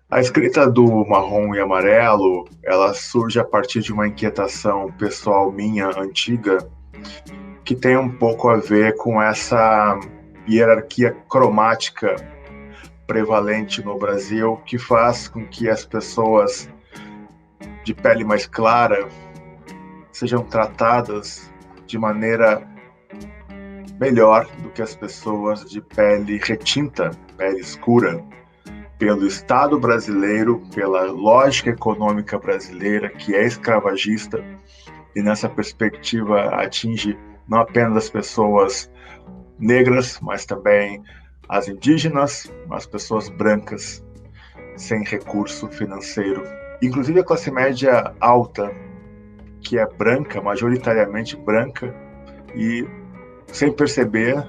A escrita do Marrom e Amarelo, ela surge a partir de uma inquietação pessoal minha antiga, que tem um pouco a ver com essa hierarquia cromática prevalente no Brasil, que faz com que as pessoas de pele mais clara sejam tratadas de maneira melhor do que as pessoas de pele retinta, pele escura, pelo Estado brasileiro, pela lógica econômica brasileira, que é escravagista, e nessa perspectiva atinge não apenas as pessoas negras, mas também as indígenas, as pessoas brancas, sem recurso financeiro. Inclusive a classe média alta, que é branca, majoritariamente branca, e sem perceber,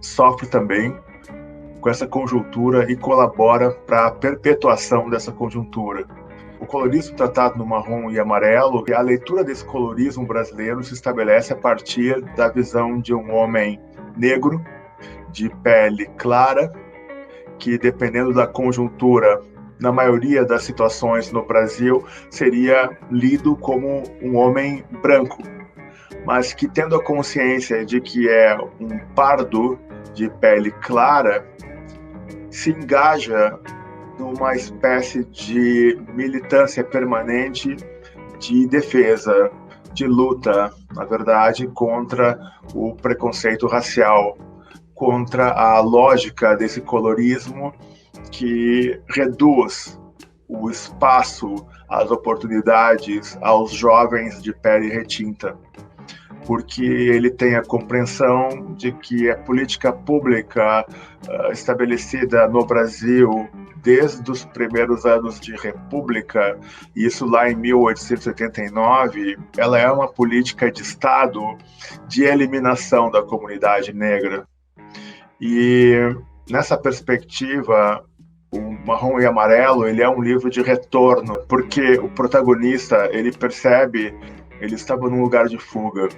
sofre também com essa conjuntura e colabora para a perpetuação dessa conjuntura. O colorismo tratado no Marrom e Amarelo, a leitura desse colorismo brasileiro se estabelece a partir da visão de um homem negro, de pele clara, que dependendo da conjuntura, na maioria das situações no Brasil, seria lido como um homem branco, mas que tendo a consciência de que é um pardo de pele clara, se engaja numa espécie de militância permanente de defesa, de luta, na verdade, contra o preconceito racial, contra a lógica desse colorismo que reduz o espaço, as oportunidades aos jovens de pele retinta, porque ele tem a compreensão de que a política pública estabelecida no Brasil desde os primeiros anos de República, isso lá em 1889, ela é uma política de Estado de eliminação da comunidade negra. E nessa perspectiva, o Marrom e Amarelo, ele é um livro de retorno, porque o protagonista, ele percebe, ele estava num lugar de fuga.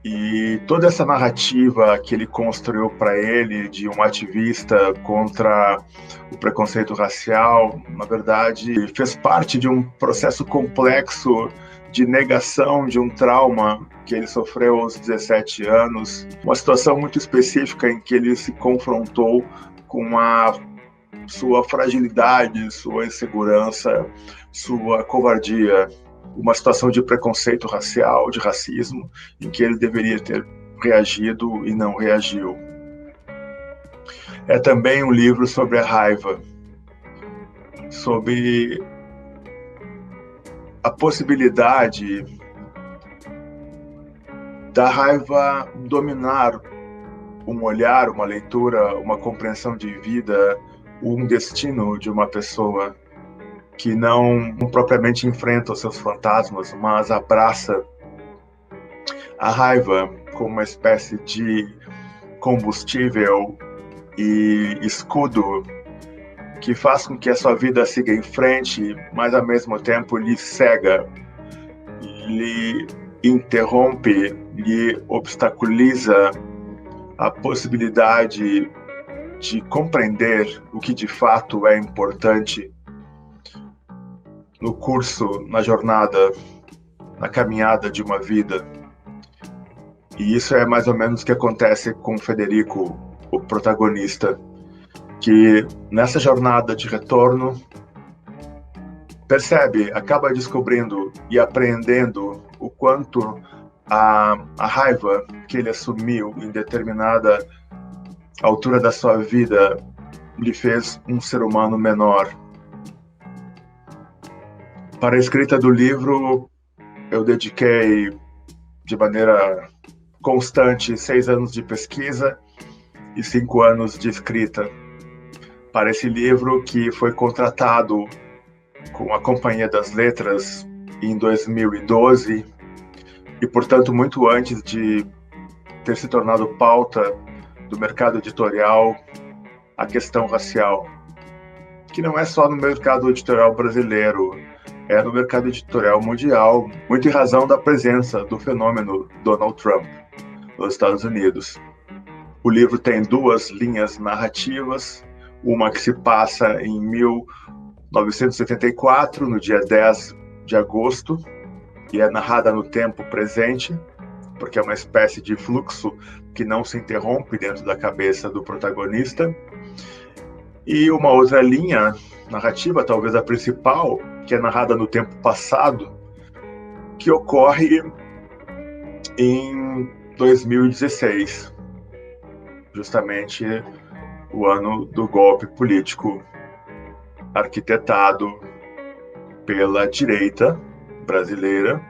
E toda essa narrativa que ele construiu para ele de um ativista contra o preconceito racial, na verdade, fez parte de um processo complexo de negação de um trauma que ele sofreu aos 17 anos, uma situação muito específica em que ele se confrontou com a sua fragilidade, sua insegurança, sua covardia, uma situação de preconceito racial, de racismo, em que ele deveria ter reagido e não reagiu. É também um livro sobre a raiva, sobre a possibilidade da raiva dominar um olhar, uma leitura, uma compreensão de vida, um destino de uma pessoa que não propriamente enfrenta os seus fantasmas, mas abraça a raiva como uma espécie de combustível e escudo que faz com que a sua vida siga em frente, mas ao mesmo tempo lhe cega, lhe interrompe, lhe obstaculiza a possibilidade de compreender o que de fato é importante no curso, na jornada, na caminhada de uma vida. E isso é mais ou menos o que acontece com o Federico, o protagonista, que nessa jornada de retorno percebe, acaba descobrindo e aprendendo o quanto a raiva que ele assumiu em determinada altura da sua vida lhe fez um ser humano menor. Para a escrita do livro, eu dediquei de maneira constante 6 anos de pesquisa e 5 anos de escrita. Para esse livro, que foi contratado com a Companhia das Letras em 2012, e, portanto, muito antes de ter se tornado pauta do mercado editorial, a questão racial, que não é só no mercado editorial brasileiro, é no mercado editorial mundial, muito em razão da presença do fenômeno Donald Trump nos Estados Unidos. O livro tem 2 linhas narrativas. uma que se passa em 1974, no dia 10 de agosto, e é narrada no tempo presente, porque é uma espécie de fluxo que não se interrompe dentro da cabeça do protagonista. E uma outra linha narrativa, talvez a principal, que é narrada no tempo passado, que ocorre em 2016, justamente o ano do golpe político arquitetado pela direita brasileira,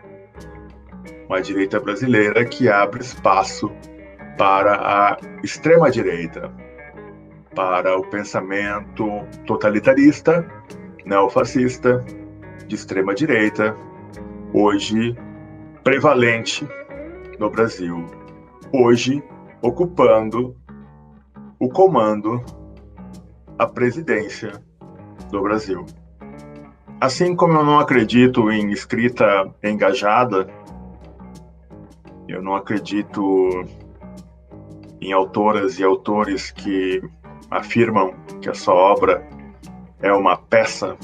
uma direita brasileira que abre espaço para a extrema-direita, para o pensamento totalitarista, neofascista, de extrema-direita, hoje prevalente no Brasil, hoje ocupando o comando, a presidência do Brasil. Assim como eu não acredito em escrita engajada, eu não acredito em autoras e autores que afirmam que a sua obra é uma peça,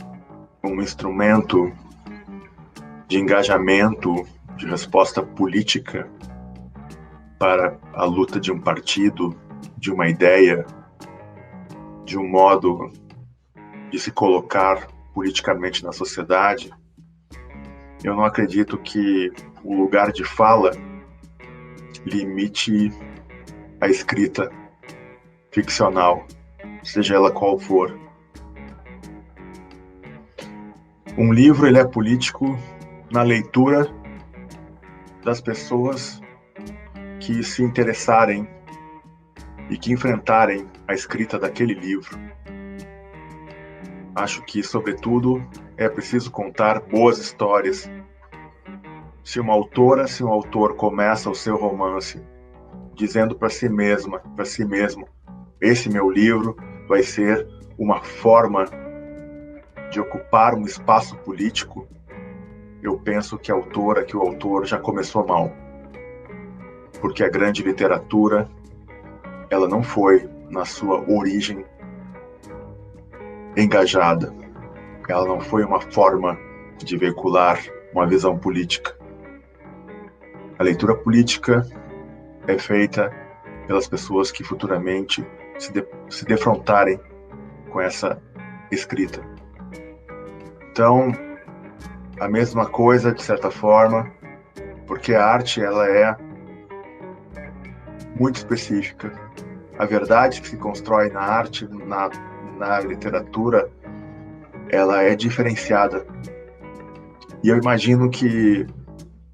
um instrumento de engajamento, de resposta política para a luta de um partido, de uma ideia, de um modo de se colocar politicamente na sociedade. Eu não acredito que o lugar de fala limite a escrita ficcional, seja ela qual for. Um livro, ele é político na leitura das pessoas que se interessarem e que enfrentarem a escrita daquele livro. Acho que, sobretudo, é preciso contar boas histórias. Se uma autora, se um autor começa o seu romance dizendo para si mesma, para si mesmo, esse meu livro vai ser uma forma de ocupar um espaço político, eu penso que a autora, que o autor já começou mal. Porque a grande literatura, ela não foi, na sua origem, engajada. Ela não foi uma forma de veicular uma visão política. A leitura política é feita pelas pessoas que futuramente se defrontarem com essa escrita. Então, a mesma coisa, de certa forma, porque a arte ela é muito específica. A verdade que se constrói na arte, na literatura, ela é diferenciada. E eu imagino que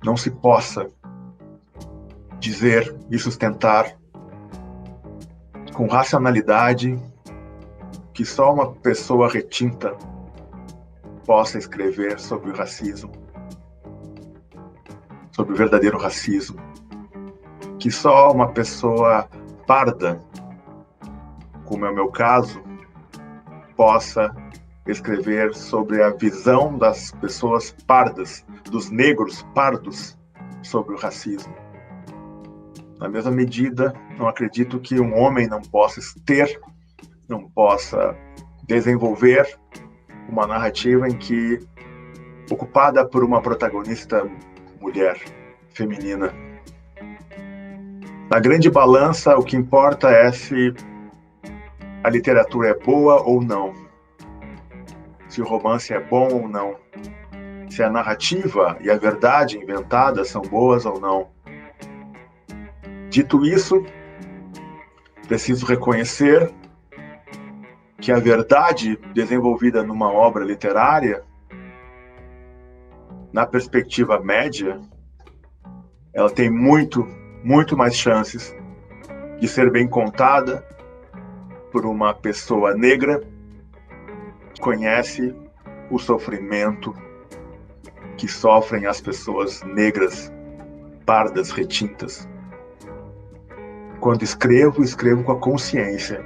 não se possa dizer e sustentar com racionalidade que só uma pessoa retinta possa escrever sobre o racismo, sobre o verdadeiro racismo, que só uma pessoa parda, como é o meu caso, possa escrever sobre a visão das pessoas pardas, dos negros pardos, sobre o racismo. Na mesma medida, não acredito que um homem não possa desenvolver uma narrativa em que, ocupada por uma protagonista mulher, feminina. Na grande balança, o que importa é se a literatura é boa ou não, se o romance é bom ou não, se a narrativa e a verdade inventada são boas ou não. Dito isso, preciso reconhecer que a verdade desenvolvida numa obra literária, na perspectiva média, ela tem muito mais chances de ser bem contada por uma pessoa negra que conhece o sofrimento que sofrem as pessoas negras, pardas, retintas. Quando escrevo com a consciência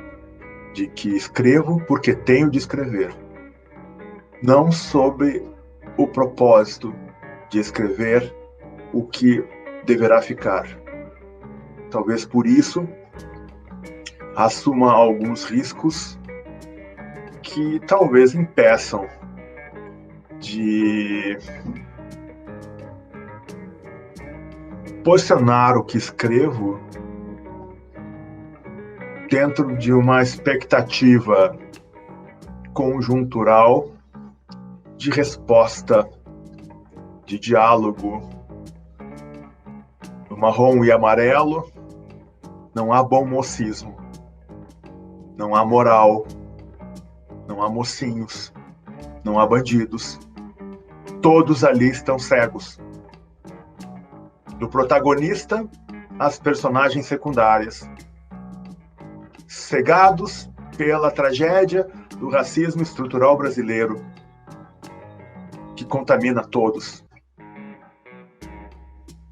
de que escrevo porque tenho de escrever, não sobre o propósito de escrever o que deverá ficar. Talvez por isso assuma alguns riscos que talvez impeçam de posicionar o que escrevo dentro de uma expectativa conjuntural de resposta, de diálogo. No marrom e amarelo não há bom mocismo, não há moral, não há mocinhos, não há bandidos. Todos ali estão cegos. Do protagonista às personagens secundárias, cegados pela tragédia do racismo estrutural brasileiro, que contamina todos.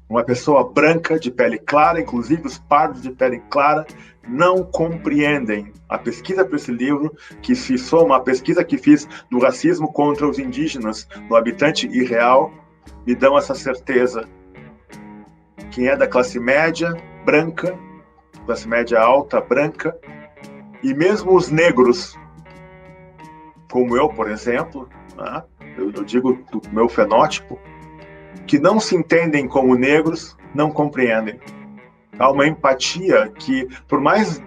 Uma pessoa branca, de pele clara, inclusive os pardos de pele clara, não compreendem a pesquisa para esse livro, que se soma à pesquisa que fiz do racismo contra os indígenas, no Habitante Irreal, me dão essa certeza. Quem é da classe média, branca, classe média alta, branca, e mesmo os negros, como eu, por exemplo, né? eu digo do meu fenótipo, que não se entendem como negros, não compreendem. Há uma empatia que, por mais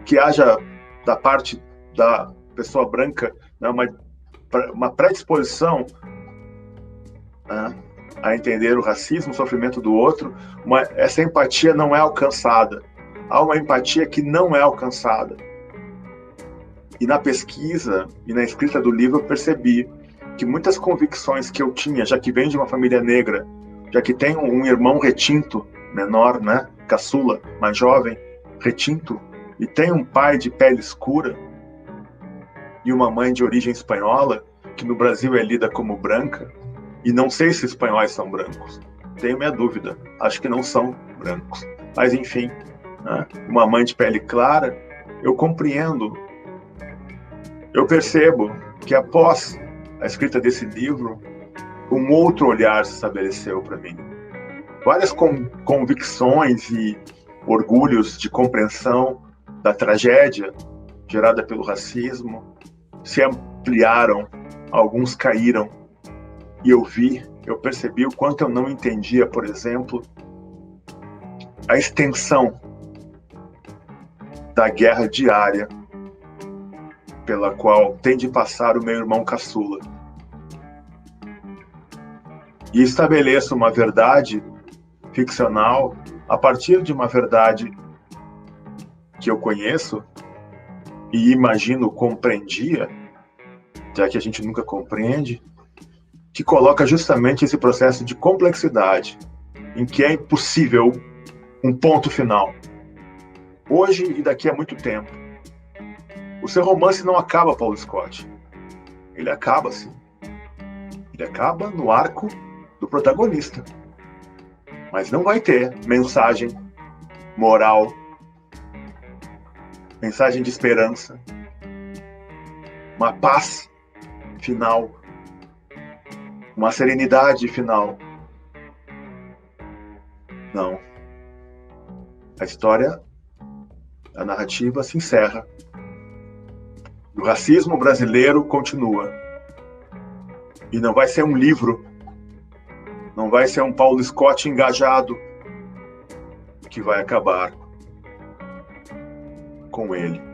que haja da parte da pessoa branca, né, uma predisposição, né, a entender o racismo, o sofrimento do outro, essa empatia não é alcançada. Há uma empatia que não é alcançada. E na pesquisa e na escrita do livro eu percebi que muitas convicções que eu tinha, já que venho de uma família negra, já que tenho um irmão retinto, menor, né, caçula, mais jovem, retinto, e tenho um pai de pele escura e uma mãe de origem espanhola, que no Brasil é lida como branca, e não sei se espanhóis são brancos. Tenho minha dúvida. Acho que não são brancos. Mas, enfim, né, uma mãe de pele clara, eu compreendo. Eu percebo que após a escrita desse livro, um outro olhar se estabeleceu para mim. Várias convicções e orgulhos de compreensão da tragédia gerada pelo racismo se ampliaram, alguns caíram. E eu percebi o quanto eu não entendia, por exemplo, a extensão da guerra diária pela qual tem de passar o meu irmão caçula. E estabeleço uma verdade ficcional a partir de uma verdade que eu conheço e imagino compreendia, já que a gente nunca compreende, que coloca justamente esse processo de complexidade, em que é impossível um ponto final. Hoje e daqui a muito tempo. O seu romance não acaba, Paulo Scott. Ele acaba, sim. Ele acaba no arco do protagonista. Mas não vai ter mensagem moral, mensagem de esperança, uma paz final, uma serenidade final. Não. A história, a narrativa se encerra. O racismo brasileiro continua. E não vai ser um livro, não vai ser um Paulo Scott engajado que vai acabar com ele.